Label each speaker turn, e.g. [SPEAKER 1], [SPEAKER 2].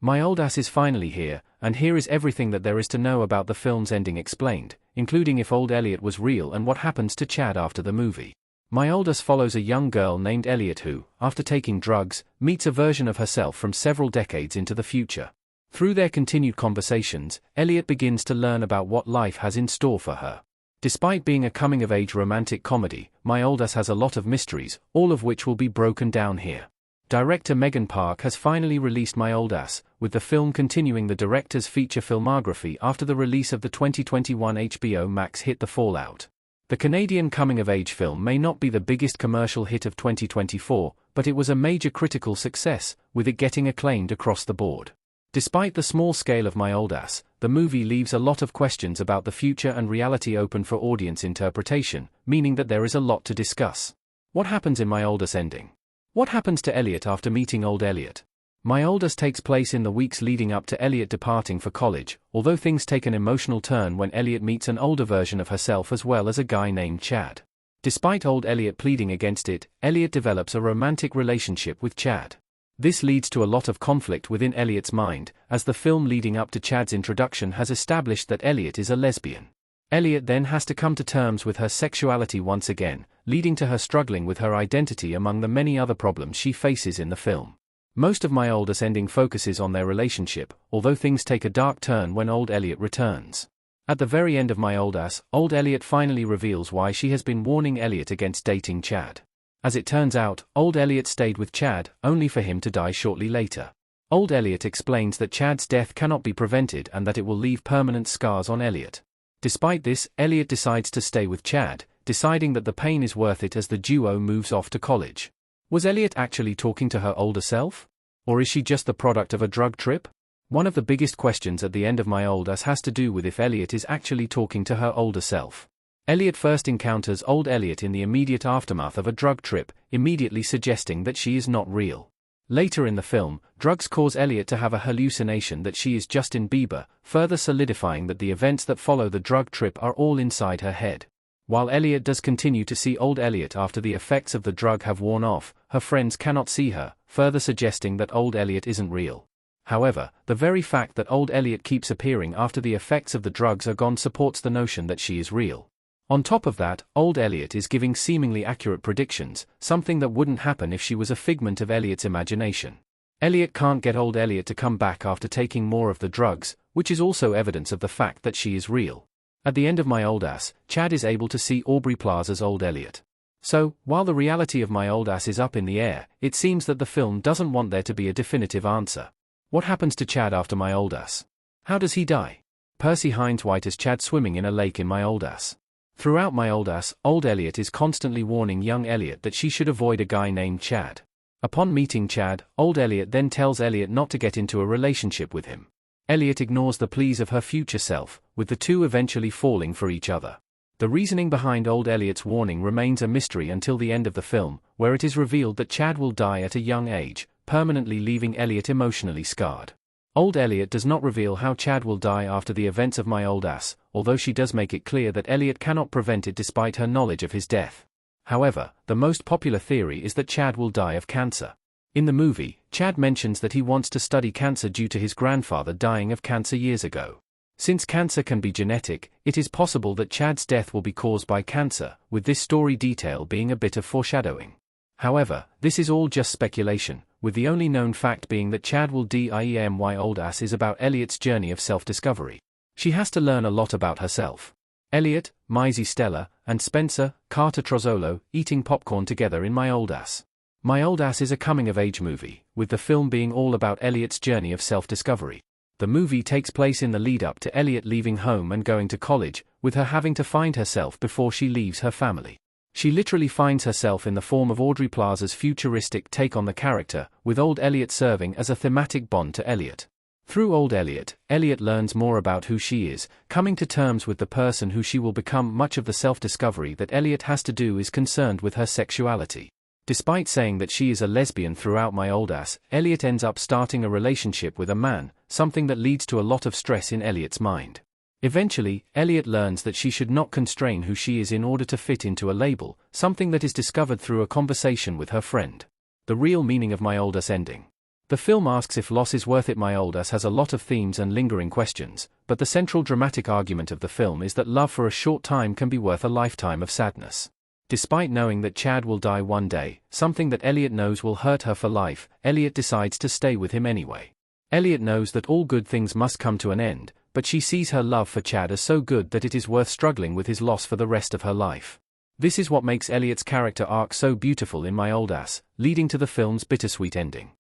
[SPEAKER 1] My old ass is finally here, and here is everything that there is to know about the film's ending explained, including if old Elliot was real and what happens to Chad after the movie. My old ass follows a young girl named Elliot who, after taking drugs, meets a version of herself from several decades into the future. Through their continued conversations, Elliot begins to learn about what life has in store for her. Despite being a coming-of-age romantic comedy, My Old Ass has a lot of mysteries, all of which will be broken down here. Director Megan Park has finally released My Old Ass, with the film continuing the director's feature filmography after the release of the 2021 HBO Max hit The Fallout. The Canadian coming-of-age film may not be the biggest commercial hit of 2024, but it was a major critical success, with it getting acclaimed across the board. Despite the small scale of My Old Ass, the movie leaves a lot of questions about the future and reality open for audience interpretation, meaning that there is a lot to discuss. What happens in My Old Ass ending? What happens to Elliot after meeting old Elliot? My Old Ass takes place in the weeks leading up to Elliot departing for college, although things take an emotional turn when Elliot meets an older version of herself as well as a guy named Chad. Despite old Elliot pleading against it, Elliot develops a romantic relationship with Chad. This leads to a lot of conflict within Elliot's mind, as the film leading up to Chad's introduction has established that Elliot is a lesbian. Elliot then has to come to terms with her sexuality once again, leading to her struggling with her identity among the many other problems she faces in the film. Most of My Old Ass ending focuses on their relationship, although things take a dark turn when old Elliot returns. At the very end of My Old Ass, old Elliot finally reveals why she has been warning Elliot against dating Chad. As it turns out, old Elliot stayed with Chad, only for him to die shortly later. Old Elliot explains that Chad's death cannot be prevented and that it will leave permanent scars on Elliot. Despite this, Elliot decides to stay with Chad, deciding that the pain is worth it as the duo moves off to college. Was Elliot actually talking to her older self? Or is she just the product of a drug trip? One of the biggest questions at the end of My Old Ass has to do with if Elliot is actually talking to her older self. Elliot first encounters old Elliot in the immediate aftermath of a drug trip, immediately suggesting that she is not real. Later in the film, drugs cause Elliot to have a hallucination that she is Justin Bieber, further solidifying that the events that follow the drug trip are all inside her head. While Elliot does continue to see old Elliot after the effects of the drug have worn off, her friends cannot see her, further suggesting that old Elliot isn't real. However, the very fact that old Elliot keeps appearing after the effects of the drugs are gone supports the notion that she is real. On top of that, old Elliot is giving seemingly accurate predictions, something that wouldn't happen if she was a figment of Elliot's imagination. Elliot can't get old Elliot to come back after taking more of the drugs, which is also evidence of the fact that she is real. At the end of My Old Ass, Chad is able to see Aubrey Plaza's old Elliot. So, while the reality of My Old Ass is up in the air, it seems that the film doesn't want there to be a definitive answer. What happens to Chad after My Old Ass? How does he die? Percy Hines White as Chad swimming in a lake in My Old Ass. Throughout My Old Ass, old Elliot is constantly warning young Elliot that she should avoid a guy named Chad. Upon meeting Chad, old Elliot then tells Elliot not to get into a relationship with him. Elliot ignores the pleas of her future self, with the two eventually falling for each other. The reasoning behind old Elliot's warning remains a mystery until the end of the film, where it is revealed that Chad will die at a young age, permanently leaving Elliot emotionally scarred. Old Elliot does not reveal how Chad will die after the events of My Old Ass, although she does make it clear that Elliot cannot prevent it despite her knowledge of his death. However, the most popular theory is that Chad will die of cancer. In the movie, Chad mentions that he wants to study cancer due to his grandfather dying of cancer years ago. Since cancer can be genetic, it is possible that Chad's death will be caused by cancer, with this story detail being a bit of foreshadowing. However, this is all just speculation, with the only known fact being that Chad will die. My Old Ass is about Elliot's journey of self-discovery. She has to learn a lot about herself. Elliot, Maisie Stella, and Spencer, Carter Trozzolo, eating popcorn together in My Old Ass. My Old Ass is a coming-of-age movie, with the film being all about Elliot's journey of self-discovery. The movie takes place in the lead-up to Elliot leaving home and going to college, with her having to find herself before she leaves her family. She literally finds herself in the form of Aubrey Plaza's futuristic take on the character, with old Elliot serving as a thematic bond to Elliot. Through old Elliot, Elliot learns more about who she is, coming to terms with the person who she will become. Much of the self-discovery that Elliot has to do is concerned with her sexuality. Despite saying that she is a lesbian throughout My Old Ass, Elliot ends up starting a relationship with a man, something that leads to a lot of stress in Elliot's mind. Eventually, Elliot learns that she should not constrain who she is in order to fit into a label, something that is discovered through a conversation with her friend. The real meaning of My Old Ass ending. The film asks if loss is worth it. My Old Ass has a lot of themes and lingering questions, but the central dramatic argument of the film is that love for a short time can be worth a lifetime of sadness. Despite knowing that Chad will die one day, something that Elliot knows will hurt her for life, Elliot decides to stay with him anyway. Elliot knows that all good things must come to an end, but she sees her love for Chad as so good that it is worth struggling with his loss for the rest of her life. This is what makes Elliot's character arc so beautiful in My Old Ass, leading to the film's bittersweet ending.